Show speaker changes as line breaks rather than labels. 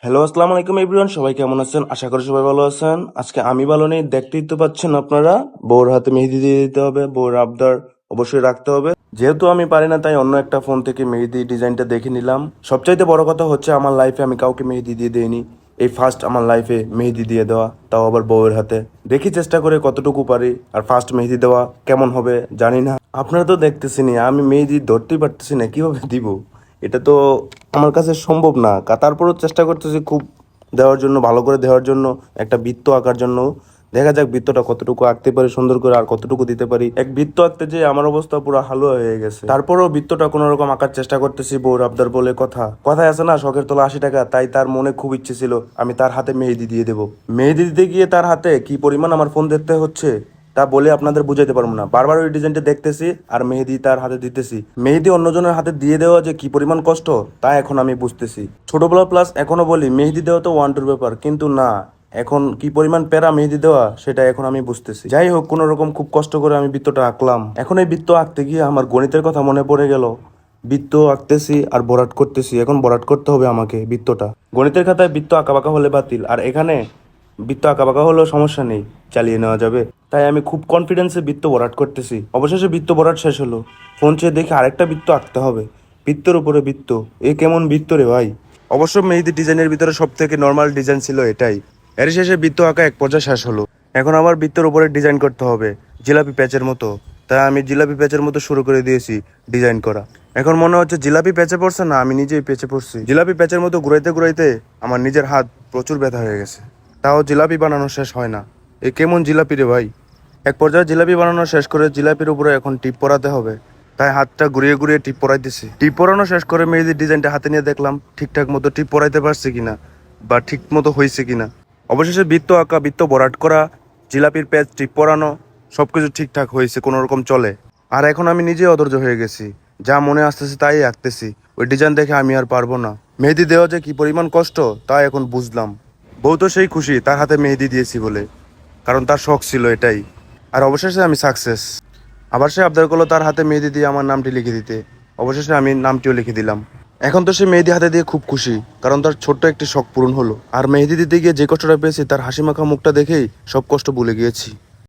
Hello, আসসালামু আলাইকুম everyone. সবাই কেমন আছেন? আশা করি সবাই ভালো আছেন। আজকে আমি ভালো নেই, দেখতেই তো পাচ্ছেন আপনারা। বউর হাতে মেহেদি দিয়ে দিতে হবে, বউর আবদার অবশ্যই রাখতে হবে। যেহেতু আমি পারি না, তাই অন্য একটা ফোন থেকে মেহেদি ডিজাইনটা দেখে নিলাম। সবচাইতে বড় কথা হচ্ছে, আমার লাইফে আমি কাউকে মেহেদি দিয়ে দেইনি। এই ফার্স্ট আমার লাইফে মেহেদি দিয়ে দেওয়া, তাও আবার বউয়ের হাতে। দেখি চেষ্টা করে কতটুকু পারি। আর ফার্স্ট মেহেদি দেওয়া কেমন হবে জানি না। আপনারা তো দেখতেছেনই, আমি মেহেদি ধরতেই পারতেছি না, কিভাবে দিব। এটা তো আমার কাছে সম্ভব না। তারপরও চেষ্টা করতেছি খুব দেওয়ার জন্য, ভালো করে দেওয়ার জন্য, একটা বৃত্ত আঁকার জন্য। দেখা যাক বৃত্তটা কতটুকু আঁকতে পারি সুন্দর করে, আর কতটুকু দিতে পারি। এক বৃত্ত আঁকতে যে আমার অবস্থা পুরো হালুয়া হয়ে গেছে। তারপরও বৃত্তটা কোনো রকম আঁকার চেষ্টা করতেছি। বউর আবদার বলে কথায় আছে না, শখের তোলা 80 টাকা। তাই তার মনে খুব ইচ্ছে ছিল আমি তার হাতে মেহেদি দিয়ে দেবো। মেহেদি দিতে গিয়ে তার হাতে কি পরিমাণ আমার ফোন দেখতে হচ্ছে তা বলে আপনাদের বুঝাইতে পারবো না। বারবার ওই ডিজাইনটা দেখতেছি আর মেহেদি তার হাতে দিতেছি। মেহেদি অন্যজনের হাতে দিয়ে দেওয়া যে কি পরিমাণ কষ্ট তা এখন আমি বুঝতেছি। ছোটবেলা প্লাস এখনো বলি মেহেদি দেওয়া তো ওয়ান টুর ব্যাপার, কিন্তু না, এখন কি পরিমাণ প্যারা মেহেদি দেওয়া সেটা এখন আমি বুঝতেছি। যাই হোক, কোনো রকম খুব কষ্ট করে আমি বৃত্তটা আঁকলাম। এখন এই বৃত্ত আঁকতে গিয়ে আমার গণিতের কথা মনে পড়ে গেল। বৃত্ত আঁকতেছি আর বরাট করতেছি, এখন বরাট করতে হবে আমাকে বৃত্তটা। গণিতের খাতায় বৃত্ত আঁকাবাঁকা হলে বাতিল, আর এখানে বৃত্ত আঁকাবাঁকা হলেও সমস্যা নেই, চালিয়ে নেওয়া যাবে। তাই আমি খুব কনফিডেন্সে বৃত্ত ভরাট করতেছি। অবশেষে বৃত্ত ভরাট শেষ হলো। ফোন চেয়ে দেখে আরেকটা বৃত্ত আঁকতে হবে। বৃত্তের উপরে বৃত্ত, এ কেমন বৃত্ত রে ভাই। অবশ্য মেহেদি ডিজাইনের ভিতরে সব থেকে নর্মাল ডিজাইন ছিল এটাই। এর শেষে বৃত্ত আঁকা এক পর্যায়ে শেষ হলো। এখন আবার বৃত্তের উপরে ডিজাইন করতে হবে জিলাপি প্যাচের মতো। তাই আমি জিলাপি প্যাচের মতো শুরু করে দিয়েছি ডিজাইন করা। এখন মনে হচ্ছে জিলাপি প্যাচে পড়ছে না, আমি নিজেই পেঁচে পড়ছি। জিলাপি প্যাচের মতো ঘুরাইতে ঘুরাইতে আমার নিজের হাত প্রচুর ব্যথা হয়ে গেছে। তাও জিলাপি বানানো শেষ হয় না। এ কেমন জিলাপি রে ভাই। এক পর্যায়ে জিলাপি বানানো শেষ করে জিলাপির উপরে এখন টিপ পরাতে হবে। তাই হাতটা ঘুরিয়ে ঘুরিয়ে টিপ পরাইতেছি। টিপ পরানো শেষ করে মেহেদির ডিজাইনটা হাতে নিয়ে দেখলাম ঠিকঠাক মতো টিপ পরাইতে পারছি কিনা, বা ঠিক মতো হয়েছে কিনা। অবশেষে বৃত্ত আঁকা, বৃত্ত ভরাট করা, জিলাপির প্যাচ টিপ পরানো, সবকিছু ঠিকঠাক হয়েছে, কোনো রকম চলে। আর এখন আমি নিজে অধৈর্য হয়ে গেছি। যা মনে আসতেছে তাই আঁকতেছি। ওই ডিজাইন দেখে আমি আর পারবো না। মেহেদি দেওয়া যে কি পরিমাণ কষ্ট তা এখন বুঝলাম। বউ তো সেই খুশি তার হাতে মেহেদি দিয়েছি বলে, কারণ তার শখ ছিল এটাই। আর অবশেষে আমি সাকসেস। আবার সে আবদার করলো তার হাতে মেহেদি দিয়ে আমার নামটি লিখে দিতে। অবশেষে আমি নামটিও লিখে দিলাম। এখন তো সে মেহেদি হাতে দিয়ে খুব খুশি, কারণ তার ছোট্ট একটি শখ পূরণ হলো। আর মেহেদি দিতে গিয়ে যে কষ্টটা পেয়েছি, তার হাসি মাখা মুখটা দেখেই সব কষ্ট ভুলে গিয়েছি।